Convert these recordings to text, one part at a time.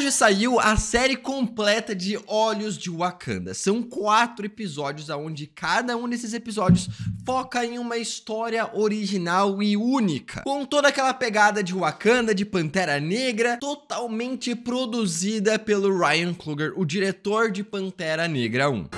Hoje saiu a série completa de Olhos de Wakanda. São 4 episódios, onde cada um desses episódios foca em uma história original e única, com toda aquela pegada de Wakanda, de Pantera Negra, totalmente produzida pelo Ryan Coogler, o diretor de Pantera Negra 1.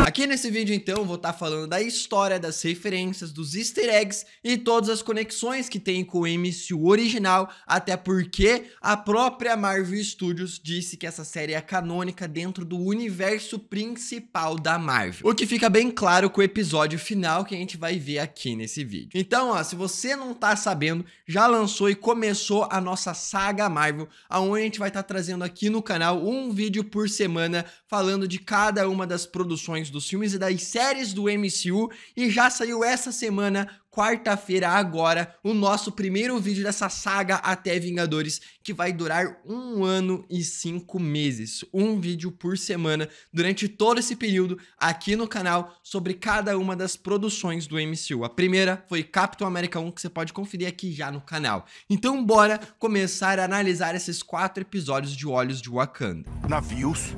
Aqui nesse vídeo, então, eu vou estar falando da história, das referências, dos easter eggs e todas as conexões que tem com o MCU original, até porque a própria Marvel Studios disse que essa série é canônica dentro do universo principal da Marvel. O que fica bem claro com o episódio final que a gente vai ver aqui nesse vídeo. Então, ó, se você não tá sabendo, já lançou e começou a nossa saga Marvel, aonde a gente vai estar trazendo aqui no canal um vídeo por semana falando de cada uma das produções dos filmes e das séries do MCU, e já saiu essa semana, quarta-feira agora, o nosso primeiro vídeo dessa saga até Vingadores, que vai durar 1 ano e 5 meses. Um vídeo por semana durante todo esse período aqui no canal sobre cada uma das produções do MCU. A primeira foi Capitão América 1, que você pode conferir aqui já no canal. Então bora começar a analisar esses 4 episódios de Olhos de Wakanda. Navios?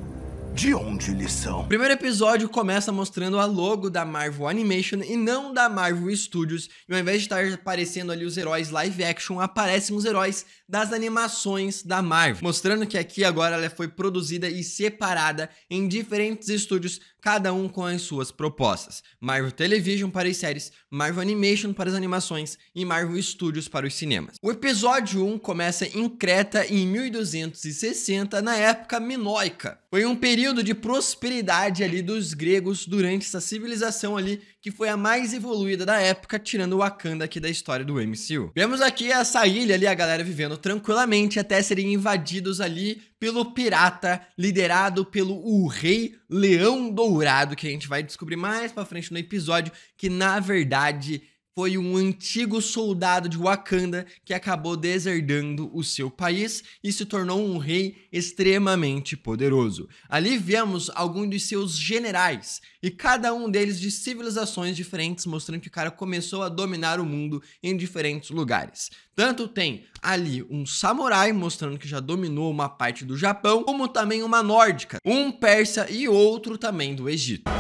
De onde eles são? O primeiro episódio começa mostrando a logo da Marvel Animation e não da Marvel Studios, e ao invés de estar aparecendo ali os heróis live action, aparecem os heróis das animações da Marvel, mostrando que aqui agora ela foi produzida e separada em diferentes estúdios, cada um com as suas propostas. Marvel Television para as séries, Marvel Animation para as animações e Marvel Studios para os cinemas. O episódio 1 começa em Creta em 1260, na época minoica. Foi um período de prosperidade ali dos gregos durante essa civilização ali, que foi a mais evoluída da época, tirando o Wakanda aqui da história do MCU. Vemos aqui essa ilha ali, a galera vivendo tranquilamente até serem invadidos ali pelo pirata, liderado pelo o Rei Leão Dourado, que a gente vai descobrir mais pra frente no episódio, que na verdade foi um antigo soldado de Wakanda que acabou deserdando o seu país e se tornou um rei extremamente poderoso. Ali vemos alguns de seus generais, e cada um deles de civilizações diferentes, mostrando que o cara começou a dominar o mundo em diferentes lugares. Tanto tem ali um samurai, mostrando que já dominou uma parte do Japão, como também uma nórdica, um persa e outro também do Egito.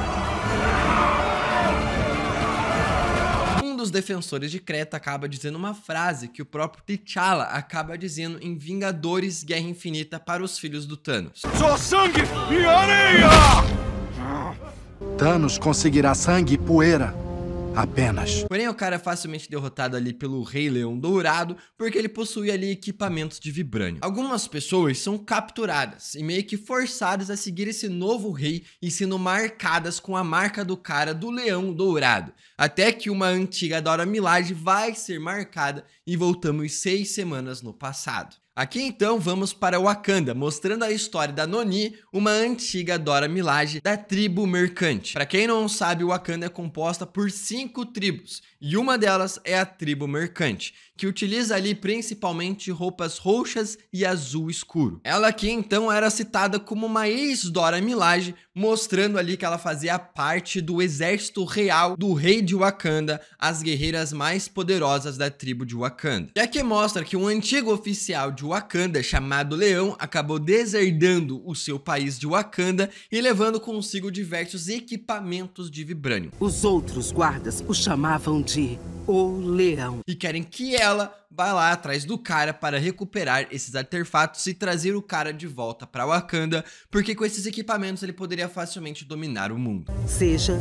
Dos defensores de Creta acaba dizendo uma frase que o próprio T'Challa acaba dizendo em Vingadores Guerra Infinita para os filhos do Thanos. Só sangue e areia! Thanos conseguirá sangue e poeira apenas. Porém, o cara é facilmente derrotado ali pelo Rei Leão Dourado, porque ele possui ali equipamentos de vibrânio. Algumas pessoas são capturadas e meio que forçadas a seguir esse novo rei e sendo marcadas com a marca do cara do Leão Dourado. Até que uma antiga Dora Milaje vai ser marcada e voltamos 6 semanas no passado. Aqui então vamos para Wakanda, mostrando a história da Noni, uma antiga Dora Milaje da tribo mercante. Para quem não sabe, Wakanda é composta por 5 tribos, e uma delas é a tribo mercante, que utiliza ali principalmente roupas roxas e azul escuro. Ela aqui então era citada como uma ex-Dora Milaje, mostrando ali que ela fazia parte do exército real do rei de Wakanda, as guerreiras mais poderosas da tribo de Wakanda. E aqui mostra que um antigo oficial de Wakanda, chamado Leão, acabou deserdando o seu país de Wakanda e levando consigo diversos equipamentos de vibrânio. Os outros guardas o chamavam de O Leão. E querem que ela vá lá atrás do cara para recuperar esses artefatos e trazer o cara de volta para Wakanda, porque com esses equipamentos ele poderia facilmente dominar o mundo. Seja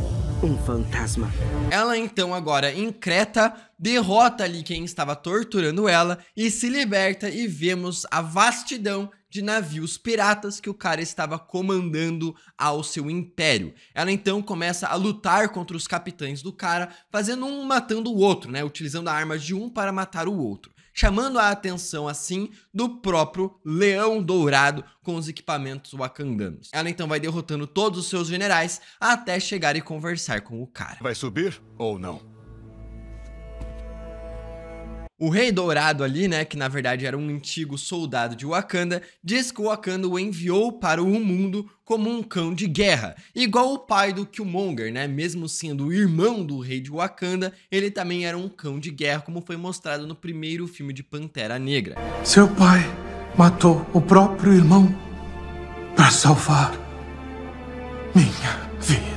um fantasma. Ela então agora em Creta derrota ali quem estava torturando ela e se liberta, e vemos a vastidão de navios piratas que o cara estava comandando ao seu império. Ela então começa a lutar contra os capitães do cara, fazendo um matando o outro, né? Utilizando a arma de um para matar o outro, chamando a atenção assim do próprio Leão Dourado com os equipamentos wakandanos. Ela então vai derrotando todos os seus generais até chegar e conversar com o cara. Vai subir ou não? O Rei Dourado ali, né, que na verdade era um antigo soldado de Wakanda, diz que o Wakanda o enviou para o mundo como um cão de guerra, igual o pai do Killmonger, né, mesmo sendo o irmão do rei de Wakanda, ele também era um cão de guerra, como foi mostrado no primeiro filme de Pantera Negra. Seu pai matou o próprio irmão para salvar minha vida.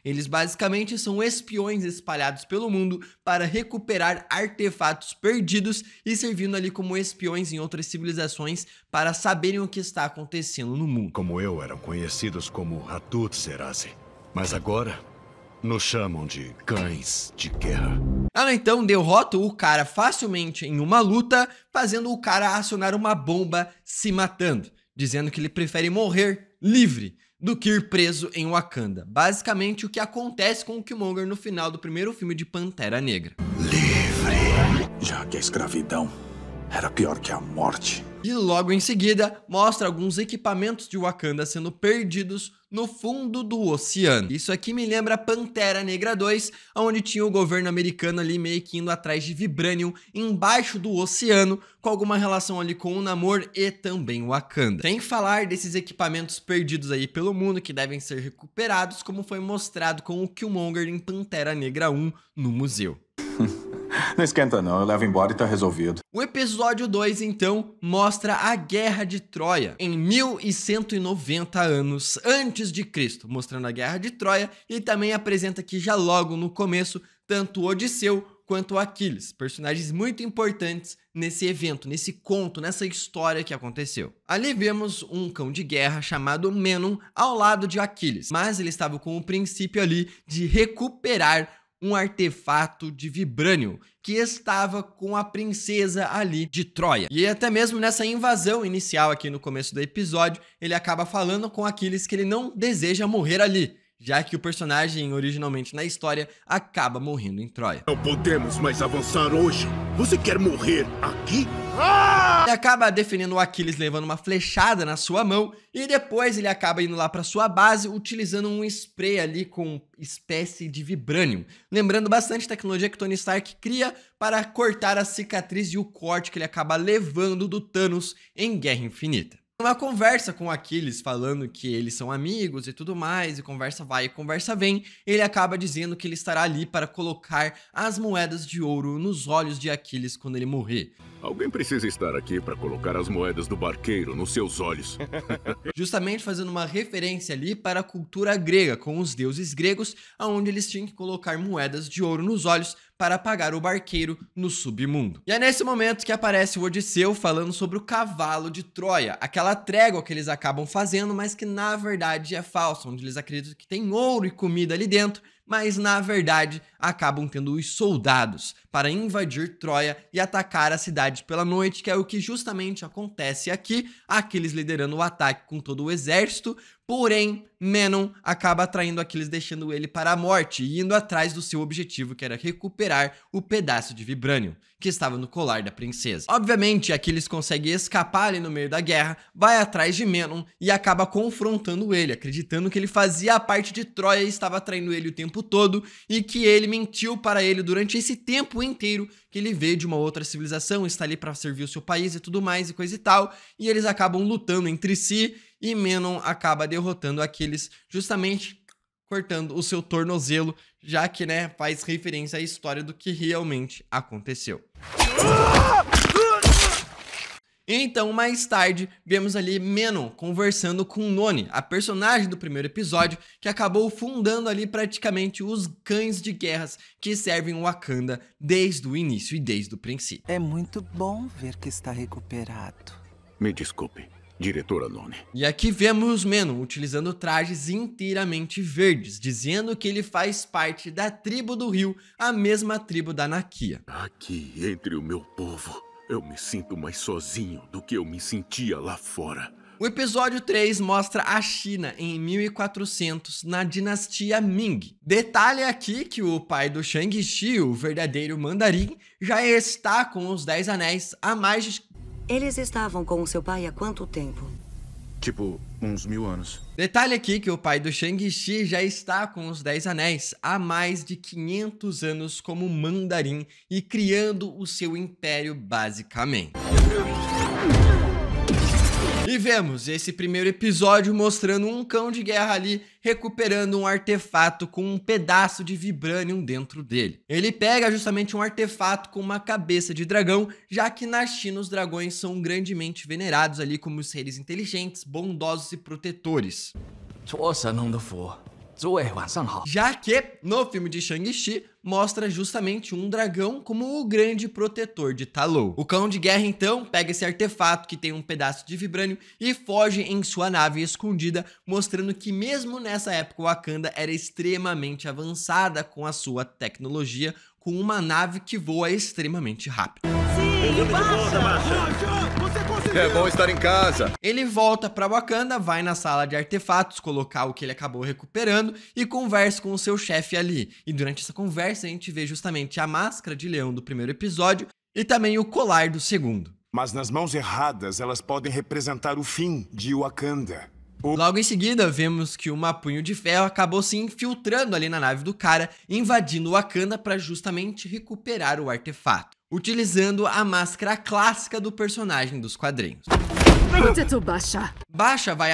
Eles basicamente são espiões espalhados pelo mundo para recuperar artefatos perdidos e servindo ali como espiões em outras civilizações para saberem o que está acontecendo no mundo. Como eu, eram conhecidos como Hattuserazi, mas agora nos chamam de cães de guerra. Ela então derrota o cara facilmente em uma luta, fazendo o cara acionar uma bomba se matando, dizendo que ele prefere morrer livre do que ir preso em Wakanda. Basicamente o que acontece com o Killmonger no final do primeiro filme de Pantera Negra. Livre. Já que a escravidão era pior que a morte. E logo em seguida mostra alguns equipamentos de Wakanda sendo perdidos no fundo do oceano. Isso aqui me lembra Pantera Negra 2, onde tinha o governo americano ali meio que indo atrás de Vibranium embaixo do oceano, com alguma relação ali com o Namor e também o Wakanda. Sem falar desses equipamentos perdidos aí pelo mundo que devem ser recuperados, como foi mostrado com o Killmonger em Pantera Negra 1 no museu. Não esquenta não, eu levo embora e tá resolvido. O episódio 2, então, mostra a Guerra de Troia, em 1190 anos antes de Cristo, mostrando a Guerra de Troia e também apresenta aqui já logo no começo tanto Odisseu quanto Aquiles, personagens muito importantes nesse evento, nesse conto, nessa história que aconteceu. Ali vemos um cão de guerra chamado Menon ao lado de Aquiles, mas ele estava com o princípio ali de recuperar um artefato de Vibranium que estava com a princesa ali de Troia. E até mesmo nessa invasão inicial aqui no começo do episódio, ele acaba falando com Aquiles que ele não deseja morrer ali, já que o personagem originalmente na história acaba morrendo em Troia. Não podemos mais avançar hoje. Você quer morrer aqui? Ele acaba defendendo o Aquiles levando uma flechada na sua mão e depois ele acaba indo lá para sua base utilizando um spray ali com espécie de Vibranium, lembrando bastante tecnologia que Tony Stark cria para cortar a cicatriz e o corte que ele acaba levando do Thanos em Guerra Infinita. Uma conversa com Aquiles falando que eles são amigos e tudo mais, e conversa vai e conversa vem, ele acaba dizendo que ele estará ali para colocar as moedas de ouro nos olhos de Aquiles quando ele morrer. Alguém precisa estar aqui para colocar as moedas do barqueiro nos seus olhos. Justamente fazendo uma referência ali para a cultura grega, com os deuses gregos, onde eles tinham que colocar moedas de ouro nos olhos para pagar o barqueiro no submundo. E é nesse momento que aparece o Odisseu falando sobre o cavalo de Troia, aquela trégua que eles acabam fazendo, mas que na verdade é falsa, onde eles acreditam que tem ouro e comida ali dentro, mas na verdade acabam tendo os soldados para invadir Troia e atacar a cidade pela noite, que é o que justamente acontece aqui, Aquiles liderando o ataque com todo o exército, porém Menon acaba atraindo Aquiles, deixando ele para a morte e indo atrás do seu objetivo, que era recuperar o pedaço de Vibranium que estava no colar da princesa. Obviamente, Aquiles consegue escapar ali no meio da guerra, vai atrás de Menon e acaba confrontando ele, acreditando que ele fazia parte de Troia e estava traindo ele o tempo todo e que ele mentiu para ele durante esse tempo inteiro, que ele veio de uma outra civilização, está ali para servir o seu país e tudo mais e coisa e tal, e eles acabam lutando entre si e Menon acaba derrotando Aquiles, justamente cortando o seu tornozelo, já que, né, faz referência à história do que realmente aconteceu. Então, mais tarde, vemos ali Menon conversando com Noni, a personagem do primeiro episódio, que acabou fundando ali praticamente os cães de guerras que servem o Wakanda desde o início e desde o princípio. É muito bom ver que está recuperado. Me desculpe, diretora Noni. E aqui vemos Menon utilizando trajes inteiramente verdes, dizendo que ele faz parte da tribo do rio, a mesma tribo da Nakia. Aqui, entre o meu povo, eu me sinto mais sozinho do que eu me sentia lá fora. O episódio 3 mostra a China em 1400, na dinastia Ming. Detalhe aqui que o pai do Shang-Chi, o verdadeiro mandarim, já está com os 10 anéis há mais de... Eles estavam com o seu pai há quanto tempo? Tipo, uns 1000 anos. Detalhe aqui que o pai do Shang-Chi já está com os 10 Anéis há mais de 500 anos como mandarim e criando o seu império basicamente. E vemos esse primeiro episódio mostrando um cão de guerra ali recuperando um artefato com um pedaço de vibranium dentro dele. Ele pega justamente um artefato com uma cabeça de dragão, já que na China os dragões são grandemente venerados ali como seres inteligentes, bondosos e protetores. Já que no filme de Shang-Chi mostra justamente um dragão como o grande protetor de Ta Lo. O cão de guerra então pega esse artefato que tem um pedaço de vibrânio e foge em sua nave escondida, mostrando que mesmo nessa época Wakanda era extremamente avançada com a sua tecnologia, com uma nave que voa extremamente rápido. É bom estar em casa. Ele volta pra Wakanda, vai na sala de artefatos, colocar o que ele acabou recuperando e conversa com o seu chefe ali. E durante essa conversa a gente vê justamente a máscara de leão do primeiro episódio e também o colar do segundo. Mas nas mãos erradas, elas podem representar o fim de Wakanda. Logo em seguida, vemos que uma Punho de Ferro acabou se infiltrando ali na nave do cara, invadindo Wakanda para justamente recuperar o artefato, utilizando a máscara clássica do personagem dos quadrinhos. Basha vai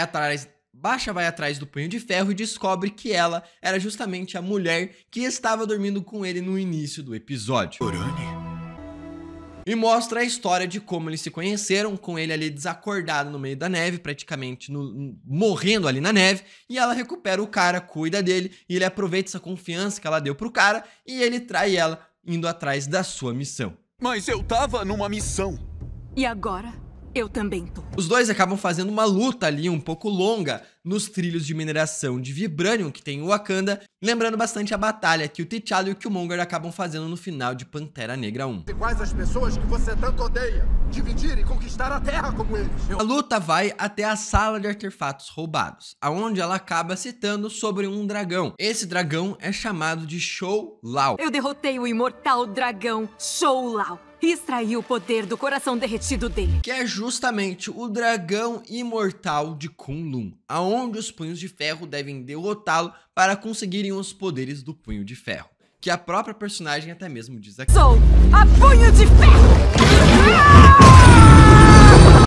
atrás do Punho de Ferro e descobre que ela era justamente a mulher que estava dormindo com ele no início do episódio. E mostra a história de como eles se conheceram, com ele ali desacordado no meio da neve, praticamente morrendo ali na neve, e ela recupera o cara, cuida dele, e ele aproveita essa confiança que ela deu pro cara, e ele trai ela, indo atrás da sua missão. Mas eu tava numa missão. E agora? Eu também tô. Os dois acabam fazendo uma luta ali um pouco longa nos trilhos de mineração de vibranium que tem em Wakanda, lembrando bastante a batalha que o T'Challa e o Killmonger acabam fazendo no final de Pantera Negra 1. Quais as pessoas que você tanto odeia? Dividir e conquistar a Terra como eles. A luta vai até a sala de artefatos roubados, aonde ela acaba citando sobre um dragão. Esse dragão é chamado de Shou Lao. Eu derrotei o imortal dragão Shou Lao e extraí o poder do coração derretido dele. Que é justamente o dragão imortal de Kunlun, aonde os Punhos de Ferro devem derrotá-lo para conseguirem os poderes do Punho de Ferro. Que a própria personagem até mesmo diz aqui. Sou a Punho de Ferro!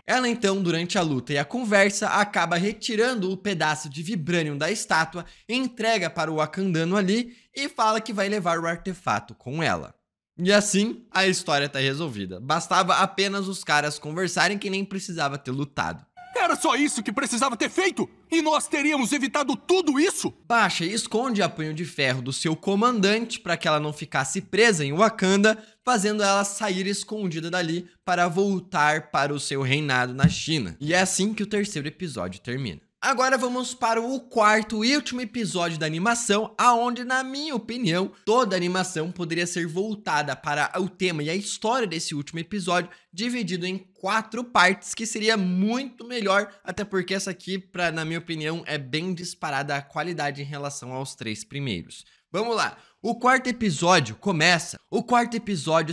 Ela então, durante a luta e a conversa, acaba retirando o pedaço de vibranium da estátua, entrega para o wakandano ali e fala que vai levar o artefato com ela. E assim, a história tá resolvida. Bastava apenas os caras conversarem que nem precisava ter lutado. Era só isso que precisava ter feito! E nós teríamos evitado tudo isso! Basha esconde a Punho de Ferro do seu comandante para que ela não ficasse presa em Wakanda, fazendo ela sair escondida dali para voltar para o seu reinado na China. E é assim que o terceiro episódio termina. Agora vamos para o quarto e último episódio da animação, aonde, na minha opinião, toda a animação poderia ser voltada para o tema e a história desse último episódio, dividido em 4 partes, que seria muito melhor, até porque essa aqui, na minha opinião, é bem disparada a qualidade em relação aos 3 primeiros. Vamos lá. O quarto episódio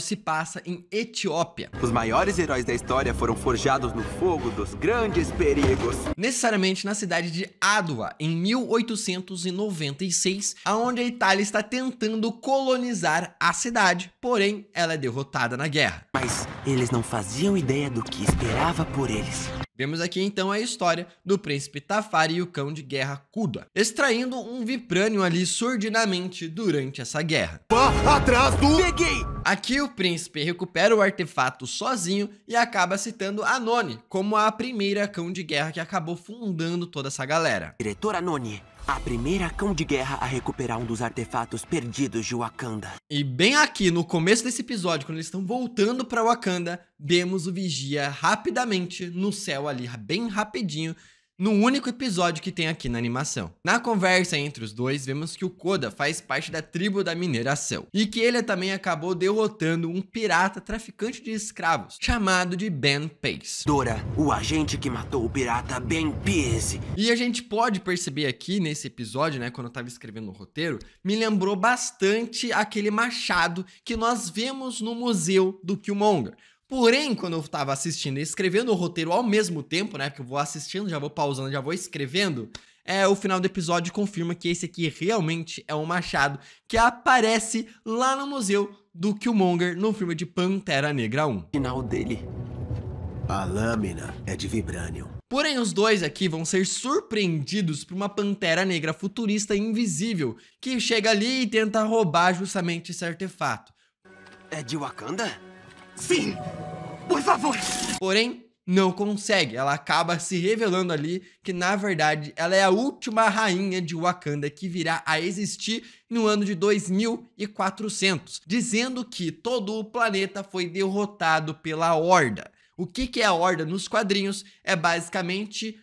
se passa em Etiópia. Os maiores heróis da história foram forjados no fogo dos grandes perigos. Necessariamente na cidade de Adwa, em 1896, aonde a Itália está tentando colonizar a cidade, porém ela é derrotada na guerra. Mas eles não faziam ideia do que esperava por eles. Vemos aqui então a história do príncipe Tafari e o cão de guerra Kuda, extraindo um vibranium ali surdinamente durante essa guerra. Atrás do... Peguei! Aqui o príncipe recupera o artefato sozinho e acaba citando a Noni como a primeira cão de guerra que acabou fundando toda essa galera. Diretora Noni, a primeira cão de guerra a recuperar um dos artefatos perdidos de Wakanda. E bem aqui no começo desse episódio, quando eles estão voltando pra Wakanda, vemos o Vigia rapidamente no céu ali, bem rapidinho, no único episódio que tem aqui na animação. Na conversa entre os dois, vemos que o Koda faz parte da tribo da mineração e que ele também acabou derrotando um pirata traficante de escravos chamado de Ben Pace. Dora, o agente que matou o pirata Ben Pace. E a gente pode perceber aqui nesse episódio, né, quando eu tava escrevendo o roteiro, me lembrou bastante aquele machado que nós vemos no museu do Killmonger. Porém, quando eu tava assistindo e escrevendo o roteiro ao mesmo tempo, né, que eu vou assistindo, já vou pausando, já vou escrevendo, o final do episódio confirma que esse aqui realmente é um machado que aparece lá no museu do Killmonger no filme de Pantera Negra 1. Final dele. A lâmina é de vibranium. Porém, os dois aqui vão ser surpreendidos por uma Pantera Negra futurista invisível que chega ali e tenta roubar justamente esse artefato. É de Wakanda? Sim! Por favor! Porém, não consegue. Ela acaba se revelando ali que, na verdade, ela é a última rainha de Wakanda que virá a existir no ano de 2400, dizendo que todo o planeta foi derrotado pela Horda. O que é a Horda nos quadrinhos? É basicamente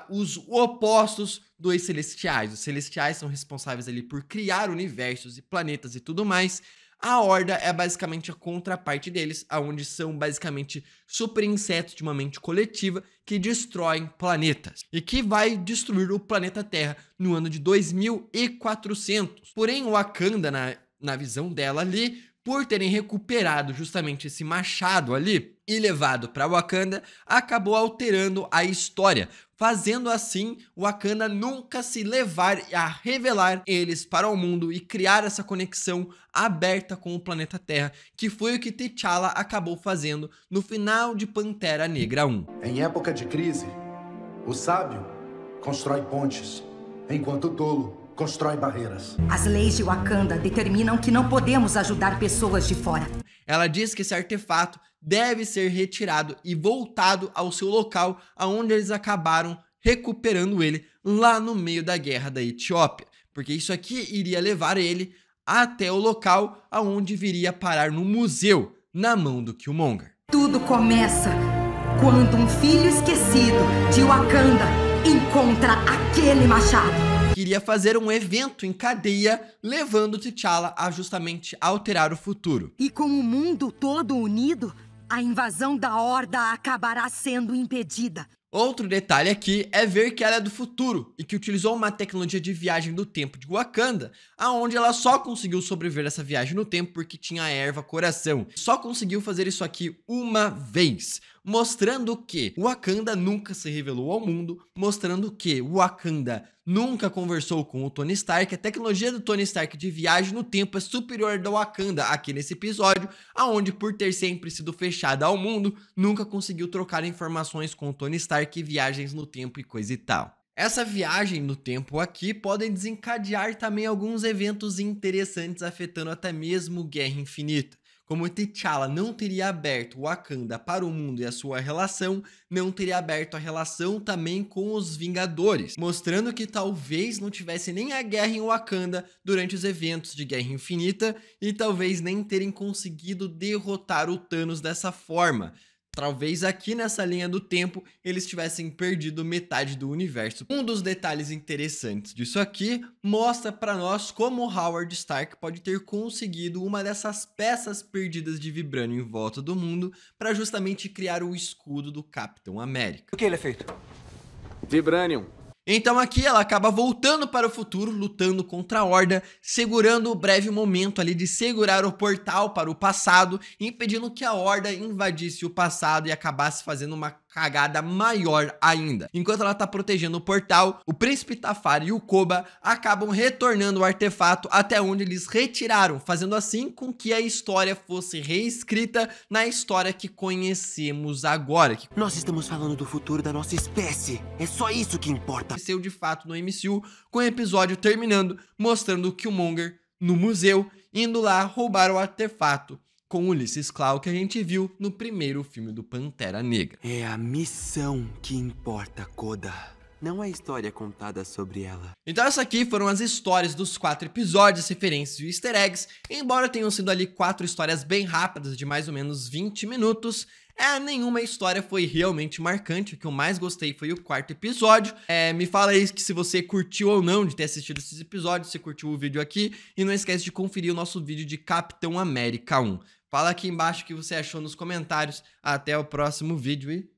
os opostos dos Celestiais. Os Celestiais são responsáveis ali por criar universos e planetas e tudo mais. A Horda é basicamente a contraparte deles, onde são basicamente super insetos de uma mente coletiva que destroem planetas e que vai destruir o planeta Terra no ano de 2400. Porém, o Wakanda, na visão dela ali, por terem recuperado justamente esse machado ali e levado para Wakanda, acabou alterando a história, fazendo assim Wakanda nunca se levar a revelar eles para o mundo e criar essa conexão aberta com o planeta Terra, que foi o que T'Challa acabou fazendo no final de Pantera Negra 1. Em época de crise, o sábio constrói pontes, enquanto o tolo constrói barreiras. As leis de Wakanda determinam que não podemos ajudar pessoas de fora. Ela diz que esse artefato deve ser retirado e voltado ao seu local, aonde eles acabaram recuperando ele lá no meio da guerra da Etiópia, porque isso aqui iria levar ele até o local aonde viria parar no museu, na mão do Killmonger. Tudo começa quando um filho esquecido de Wakanda encontra aquele machado. Queria fazer um evento em cadeia, levando T'Challa a justamente alterar o futuro. E com o mundo todo unido, a invasão da Horda acabará sendo impedida. Outro detalhe aqui é ver que ela é do futuro e que utilizou uma tecnologia de viagem do tempo de Wakanda, aonde ela só conseguiu sobreviver essa viagem no tempo porque tinha a erva coração. Só conseguiu fazer isso aqui uma vez, mostrando que Wakanda nunca se revelou ao mundo, mostrando que Wakanda nunca conversou com o Tony Stark. A tecnologia do Tony Stark de viagem no tempo é superior da Wakanda aqui nesse episódio, aonde por ter sempre sido fechada ao mundo, nunca conseguiu trocar informações com o Tony Stark, viagens no tempo e coisa e tal. Essa viagem no tempo aqui podem desencadear também alguns eventos interessantes afetando até mesmo Guerra Infinita. Como T'Challa não teria aberto Wakanda para o mundo e a sua relação, não teria aberto a relação também com os Vingadores, mostrando que talvez não tivesse nem a guerra em Wakanda durante os eventos de Guerra Infinita e talvez nem terem conseguido derrotar o Thanos dessa forma. Talvez aqui nessa linha do tempo eles tivessem perdido metade do universo. Um dos detalhes interessantes disso aqui mostra para nós como Howard Stark pode ter conseguido uma dessas peças perdidas de vibranium em volta do mundo para justamente criar o escudo do Capitão América. O que ele é feito? Vibranium. Então aqui ela acaba voltando para o futuro, lutando contra a Horda, segurando o breve momento ali de segurar o portal para o passado, impedindo que a Horda invadisse o passado e acabasse fazendo uma cagada maior ainda. Enquanto ela tá protegendo o portal, o Príncipe Tafari e o Koba acabam retornando o artefato até onde eles retiraram, fazendo assim com que a história fosse reescrita na história que conhecemos agora. Nós estamos falando do futuro da nossa espécie. É só isso que importa. Aconteceu de fato no MCU, com o episódio terminando, mostrando o Killmonger no museu, indo lá roubar o artefato com Ulysses Klaue que a gente viu no primeiro filme do Pantera Negra. É a missão que importa, Koda. Não a história contada sobre ela. Então essas aqui foram as histórias dos 4 episódios, referências e easter eggs. Embora tenham sido ali 4 histórias bem rápidas, de mais ou menos 20 minutos, nenhuma história foi realmente marcante. O que eu mais gostei foi o 4º episódio. Me fala aí que se você curtiu ou não de ter assistido esses episódios, se curtiu o vídeo aqui. E não esquece de conferir o nosso vídeo de Capitão América 1. Fala aqui embaixo o que você achou nos comentários. Até o próximo vídeo e...